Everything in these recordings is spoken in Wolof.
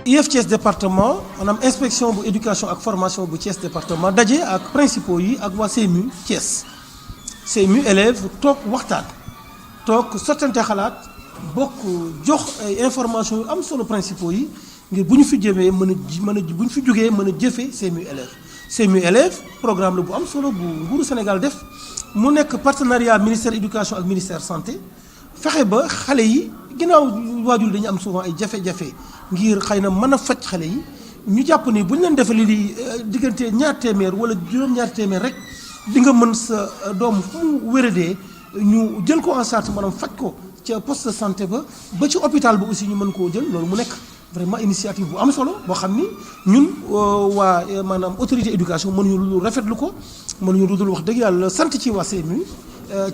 IEF Thiès département maanaam inspection bu éducation ak formation bu Thiès département daje ak principaux yi ak waa CMU Thiès CMU élèves toog waxtaan toog sottante xalaat bokk jox ay information yu am solo principaux yi ngir bu ñu fi jëmee mën a bu ñu fi jógee mën a jëfe CMU élèves CMU élèves programme la bu am solo bu nguuru Sénégal def mu nekk partenariat ministère éducation ak ministère santé fexe ba xale yi ginnaaw waajur dañu am souvent ay jafe-jafe ngir xëy na mën a faj xale yi ñu jàpp ni bu ñu leen defalee li diggante ñaar téeméer wala juróom-ñaar téeméer rek di nga mën sa doom fu mu wéradee ñu jël ko en charge maanaam faj ko ca poste de santé ba ci hôpital ba aussi ñu mën koo jël loolu mu nekk vraiment initiative bu am solo boo xam ni ñun waa maanaam autorité éducation mënuñu lu rafetlu ko mënuñu lu dul wax dëgg yàlla sant ci waa CMU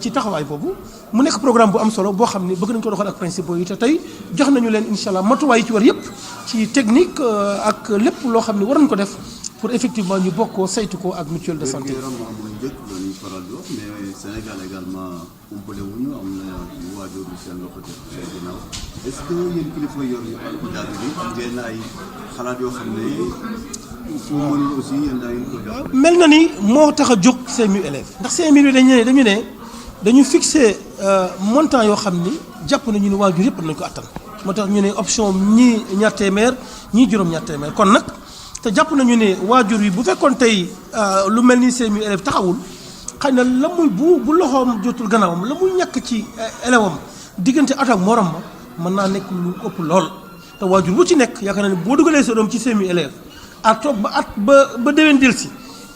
ci taxawaay boobu mu nekk programme bu am solo boo xam ni bëgg nañu ko doxal ak principaux yi te tey jox nañu leen incha allah matuwaay yi ci war yëpp ci technique ak lépp loo xam ni war nañu ko def pour effectivement ñu bokkoo saytu ko ak mutuelle de santé. dañuy faral di wax mais Sénégal également umpale wuñu am na waajur yu seen loxo def seen ginnaaw est-ce que yéen kilifa yor yu daal bi am ngeen ay xalaat yoo xam ne fu mënul aussi yéen dañu ko jox. mel na ni moo tax a jóg CMU élèves ndax CMU bi dañu ne dañu fixé montant yoo xam ni jàpp nañu ni waajur yëpp nañu ko attan moo tax ñu ne option ñii ñaar téeméer ñii juróom-ñaar téeméer kon nag te jàpp nañu ne waajur yi bu fekkoon tey lu mel ni CMU élèves taxawul xëy na la muy bu loxoom jotul gannaawam la muy ñàkk ci élève am diggante at ak morom ma mën naa nekk lu ëpp lool te waajur bu ci nekk yaakaar naa ne boo dugalee sa doom ci CMU élèves at toog ba déwén delsi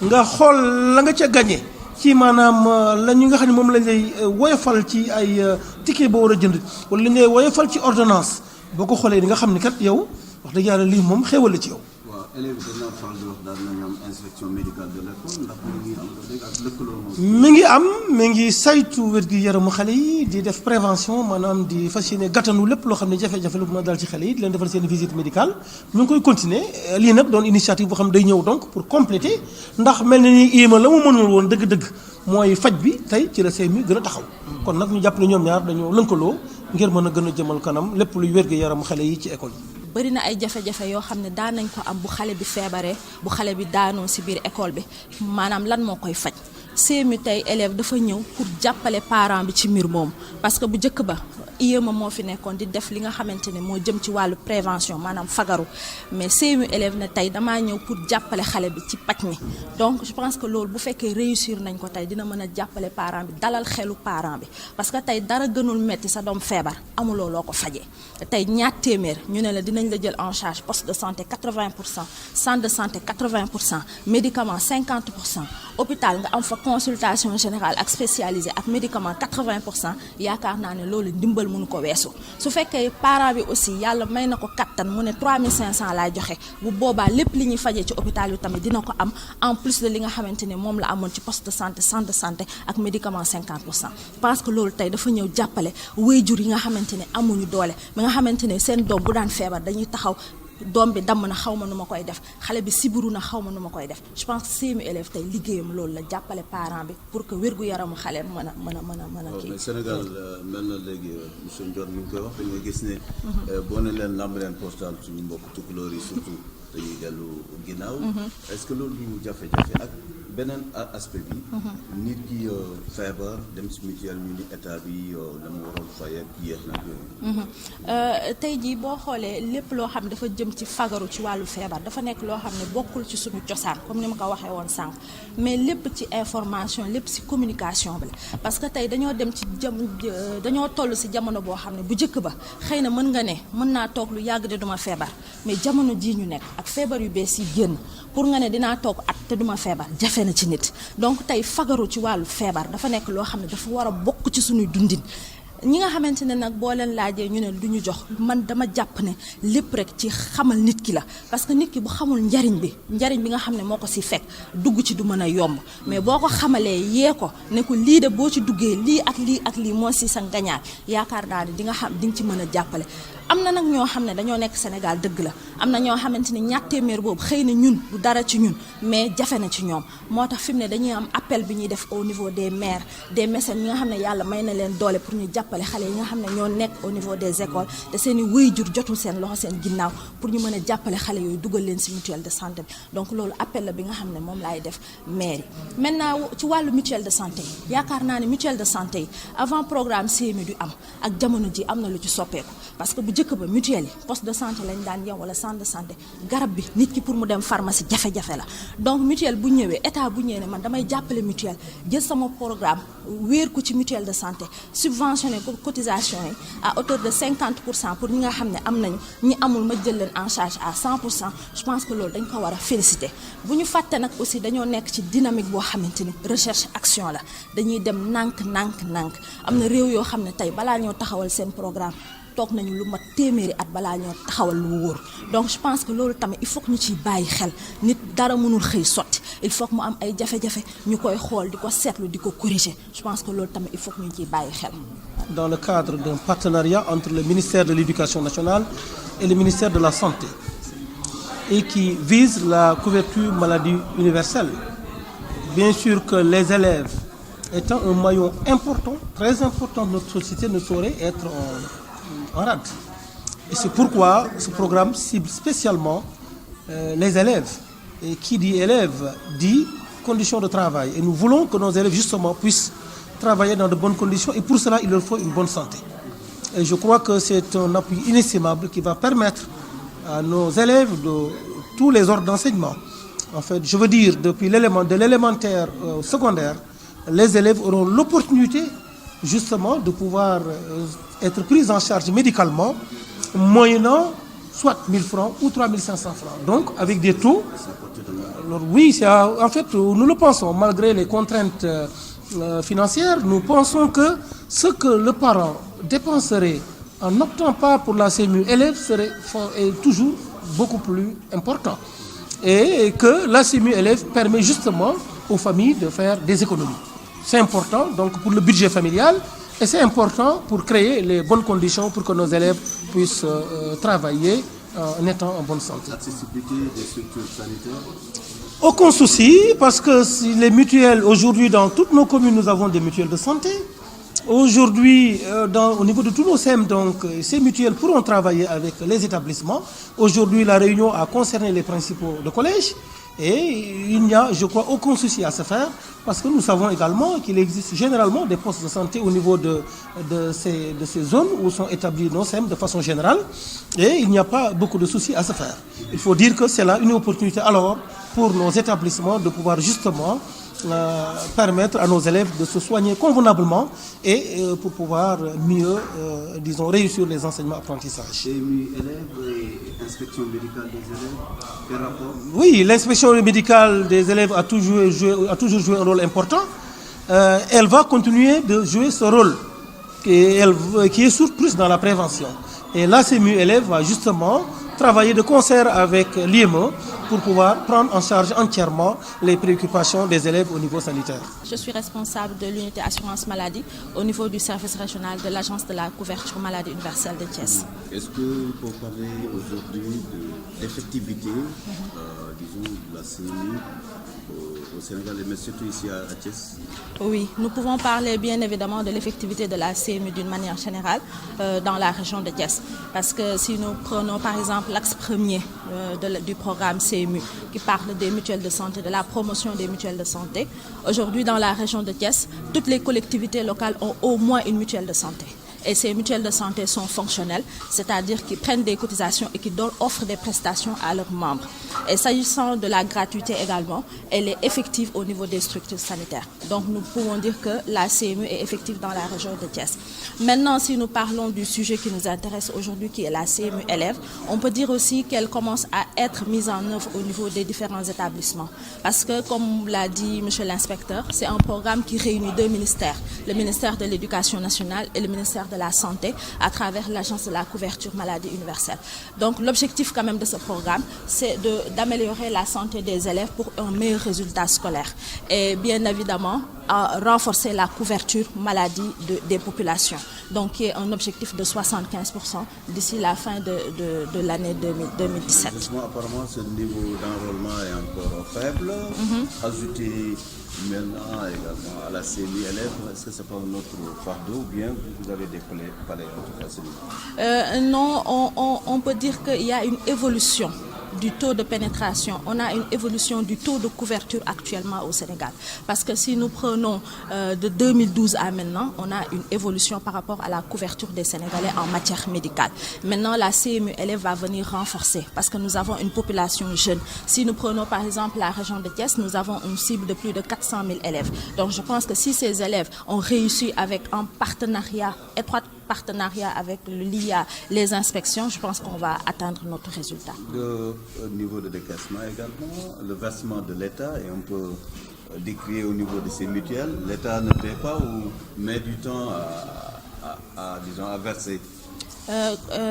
nga xool la nga ca gagné ci maanaam la ñu nga xam ne moom lañ lay woyofal ci ay ticket boo war a jënd wala lañ lay woyofal ci ordonnance boo ko xoolee di nga xam ni kat yow wax dëgg yàlla lii moom xéewal la ci yow. waaw élèves yi dañoo faral di wax daal nañu am inspection médicale de l'école ndax mi ngi am léegi ak lëkkaloo moom. mi ngi saytu wér-gu-yaramu xale yi di def prévention maanaam di fas yéene gàttanu lépp loo xam ne jafe-jafe la bu ma dal ci xale yi di leen defal seen visite médicale ñu ngi koy continuer lii nag doon initiative boo xam ne day ñëw donc pour compléter ndax mel na ni IMA la mu mënul woon dëgg-dëgg mooy faj bi tey ci la CMU gën a taxaw kon nag ñu jàpp ne ñoom ñaar dañoo lëkkaloo ngir mën a gën a jëmal kanam lépp luy wér-gu-yaramu xale yi ci école yi. bëri na ay jafe-jafe yoo xam ne daan nañ ko am bu xale bi feebaree bu xale bi daanoo ci biir école bi maanaam lan moo koy faj CMU tey élève dafa ñëw pour jàppale parent bi ci mbir moomu parce que bu njëkk ba IEMA moo fi nekkoon di def li nga xamante ne moo jëm ci wàllu prévention maanaam fagaru mais CMU élève ne tey damaa ñëw pour jàppale xale bi ci paj mi donc je pense que loolu bu fekkee réussir nañ ko tey dina mën a jàppale parent bi dalal xelu parent bi parce que tey dara gënul metti sa doom feebar amuloo loo ko fajee tey ñaar téeméer ñu ne la dinañ la jël en charge poste de santé 80% centre de santé 80% médicament 50% hôpital nga am fa consultation générale ak spécialisée ak médicament 80% yaakaar naa ne loolu ndimbal mënu ko weesu su fekkee parent bi aussi yàlla may na ko kattan mu ne 3500 laay joxe bu boobaa lépp li ñuy fajee ci hôpital yu tamit dina ko am en plus de li nga xamante ne moom la amoon ci poste de santé centre de santé ak médicament 50% parce que loolu tey dafa ñëw jàppale waajur yi nga xamante ne amuñu doole mi nga xamante ne seen doom bu daan feebar dañuy taxaw doom bi damm na xaw ma nu ma koy def xale bi sibiru na xaw ma nu ma koy def je pense que CMU élève tey liggéeyam loolu la jàppale parent bi pour que wér-gu-yaramu xale mën a kii. mais Sénégal mel na léegi monsieur Ndione mi ngi koy wax dañuy gis ne boo ne leen lamb leen postal suñu mbokk tukulóor yi surtout dañuy dellu ginnaaw. est-ce que loolu du jafe-jafe ak beneen aspect bi. nit ki feebar dem si mutuelle ñu ni état bi la mu waroon fay ak yéex na yooyu. tey jii boo xoolee lépp loo xam ne dafa jëm ci fagaru ci wàllu feebar dafa nekk loo xam ne bokkul ci suñu cosaan comme ni ma ko waxee woon sànq mais lépp ci information lépp ci communication bi la parce que tey dañoo dem ci dañoo toll ci jamono boo xam ne bu njëkk ba xëy na mën nga ne mën naa toog lu yàgg de duma feebar mais jamono jii ñu nekk ak feebar yu bees yi génn pour nga ne dinaa toog at te duma feebar jafe na ci nit donc tey fagaru ci wàllu feebar dafa nekk loo xam ne dafa war a bokk ci suñuy dundin ñi nga xamante ne nag boo leen laajee ñu ne du ñu jox man dama jàpp ne lépp rek ci xamal nit ki la parce que nit ki bu xamul njariñ bi nga xam ne moo ko ci fekk dugg ci du mën a yomb mais boo ko xamalee yee ko ne ko lii de boo ci duggee lii ak lii moo ci sa ngañaar yaakaar naa ne di nga ci mën a jàppale am na nag ñoo xam ne dañoo nekk Sénégal dëgg la am na ñoo xamante ni ñaar téeméer boobu xëy na ñun du dara ci ñun mais jafe na ci ñoom moo tax fi mu ne dañuy am appel bi ñuy def au niveau des maires des mécènes ñi nga xam ne yàlla may na leen doole pour ñu jàppale xale yi nga xam ne ñoo nekk au niveau des écoles te seen i waajur jotul seen loxo seen ginnaaw pour ñu mën a jàppale xale yooyu dugal leen ci mutuelle de santé bi donc loolu appel la bi nga xam ne moom laay def maire yi maintenant ci wàllu mutuelle de santé yi yaakaar naa ne mutuelle de santé yi avant programme CMU du am ak jamono ji am na lu ci soppeeku parce que bu njëkk ba mutuelle yi poste de santé lañ daan yem wala centre de santé garab bi nit ki pour mu dem pharmacie jafe-jafe la donc mutuelle bu ñëwee état bu ñëwee ne man damay jàppale mutuelle jël sama programme wéer ko ci mutuelle de santé subventionné ko cotisation yi à hauteur de 50% pour ñi nga xam ne am nañu ñi amul ma jël leen en charge à 100% je pense que loolu dañ ko war a féliciter bu ñu fàtte nag aussi dañoo nekk ci dynamique boo xamante ni recherche action la dañuy dem nànk am na réew yoo xam ne tey balaa ñoo taxawal seen programme toog nañu lu mat téeméeri at balaa ñoo taxawal lu wóor donc je pense que loolu tamit il faut que ñu ciy bàyyi xel nit dara mënul xëy sotti il faut que mu am ay jafe-jafe ñu koy xool di ko seetlu di ko corriger je pense que loolu tamit il faut que ñu ciy bàyyi xel. Dans le cadre d'un partenariat entre le ministère de l'Éducation nationale et le ministère de la Santé et qui vise la couverture maladie universelle. Bien sûr que les élèves étant un maillon important, très important de notre société, ne saurait être en rade. Et c'est pourquoi ce programme cible spécialement les élèves. Et qui dit élèves dit conditions de travail. Et nous voulons que nos élèves justement puissent travailler dans de bonnes conditions et pour cela il leur faut une bonne santé. Et je crois que c'est un appui inestimable qui va permettre à nos élèves de tous les ordres d'enseignement. En fait, je veux dire depuis de l'élémentaire au secondaire, les élèves auront l'opportunité justement de pouvoir être pris en charge médicalement moyennant soit 1000 francs ou 3500 francs. Donc avec des taux, alors oui, en fait nous le pensons, malgré les contraintes financières, nous pensons que ce que le parent dépenserait en n'optant pas pour la CMU élève est toujours beaucoup plus important. Et que la CMU élève permet justement aux familles de faire des économies. C'est important donc pour le budget familial et c'est important pour créer les bonnes conditions pour que nos élèves puissent travailler en étant en bonne santé. L'accessibilité des structures sanitaires? Aucun souci, parce que les mutuelles, aujourd'hui dans toutes nos communes, nous avons des mutuelles de santé. Aujourd'hui, au niveau de tous nos SEM, donc, ces mutuelles pourront travailler avec les établissements. Aujourd'hui, la réunion a concerné les principaux de collèges et il n'y a, je crois, aucun souci à se faire parce que nous savons également qu'il existe généralement des postes de santé au niveau de ces zones où sont établis nos SEM de façon générale et il n'y a pas beaucoup de soucis à se faire. Il faut dire que c'est là une opportunité alors pour nos établissements de pouvoir justement permettre à nos élèves de se soigner convenablement et pour pouvoir mieux, disons, réussir les enseignements apprentissages. CMU élèves et inspection médicale des élèves, quel rapport? Oui, l'inspection médicale des élèves a toujours joué un rôle important. Elle va continuer de jouer ce rôle qui est surtout plus dans la prévention. Et la CMU élève va justement travailler de concert avec l'IME pour pouvoir prendre en charge entièrement les préoccupations des élèves au niveau sanitaire. Je suis responsable de l'unité assurance maladie au niveau du service régional de l'agence de la couverture maladie universelle de Thiès. Est-ce que pour parler aujourd'hui de l'effectivité, disons, de la CMU au Sénégal, mais surtout ici à Thiès? Oui, nous pouvons parler bien évidemment de l'effectivité de la CMU d'une manière générale dans la région de Thiès. Parce que si nous prenons par exemple l'axe premier du programme CMU qui parle des mutuelles de santé, de la promotion des mutuelles de santé, aujourd'hui dans la région de Thiès, toutes les collectivités locales ont au moins une mutuelle de santé. Et ces mutuelles de santé sont fonctionnelles, c'est-à-dire qu'ils prennent des cotisations et qui offrent des prestations à leurs membres. Et s'agissant de la gratuité également, elle est effective au niveau des structures sanitaires. Donc nous pouvons dire que la CMU est effective dans la région de Thiès. Maintenant, si nous parlons du sujet qui nous intéresse aujourd'hui, qui est la CMU élève, on peut dire aussi qu'elle commence à être mise en œuvre au niveau des différents établissements. Parce que, comme l'a dit M. l'inspecteur, c'est un programme qui réunit deux ministères, le ministère de l'Éducation nationale et le ministère de la Santé, à travers l'agence de la couverture maladie universelle. Donc l'objectif quand même de ce programme, c'est d'améliorer la santé des élèves pour un meilleur résultat scolaire. Et bien évidemment, renforcer la couverture maladie des populations. Donc, qui est un objectif de 75% d'ici la fin de l'année 2017. Apparemment, ce niveau d'enrôlement est encore faible. Ajouter maintenant également à la CMU-élève, est-ce que ce n'est pas un autre fardeau ou bien vous avez des palais en tout cas? Non, on peut dire qu'il y a une évolution du taux de pénétration, on a une évolution du taux de couverture actuellement au Sénégal. Parce que si nous prenons de 2012 à maintenant, on a une évolution par rapport à la couverture des Sénégalais en matière médicale. Maintenant, la CMU-élève va venir renforcer parce que nous avons une population jeune. Si nous prenons par exemple la région de Thiès, nous avons une cible de plus de 400 000 élèves. Donc je pense que si ces élèves ont réussi avec un partenariat, étroit partenariat avec l'IA, les inspections, je pense qu'on va atteindre notre résultat. Au niveau de décaissement également, le versement de l'État est un peu décrié au niveau de ces mutuelles. L'État ne paie pas ou met du temps à verser.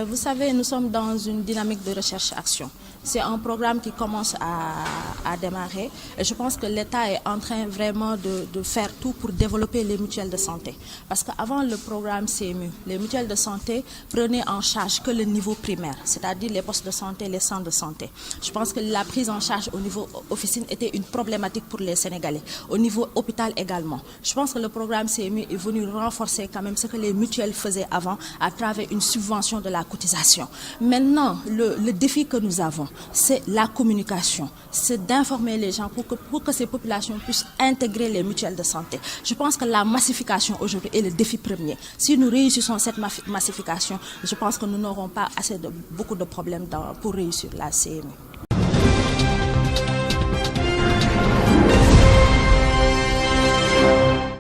Vous savez, nous sommes dans une dynamique de recherche-action. C'est un programme qui commence à démarrer et je pense que l'État est en train vraiment de faire tout pour développer les mutuelles de santé. Parce qu'avant le programme CMU, les mutuelles de santé prenaient en charge que le niveau primaire, c'est-à-dire les postes de santé, les centres de santé. Je pense que la prise en charge au niveau officine était une problématique pour les Sénégalais, au niveau hôpital également. Je pense que le programme CMU est venu renforcer quand même ce que les mutuelles faisaient avant à travers une subvention de la cotisation. Maintenant, le défi que nous avons, c'est la communication, c'est d'informer les gens pour que ces populations puissent intégrer les mutuelles de santé. Je pense que la massification aujourd'hui est le défi premier. Si nous réussissons cette massification, je pense que nous n'aurons pas beaucoup de problèmes pour réussir la CMU.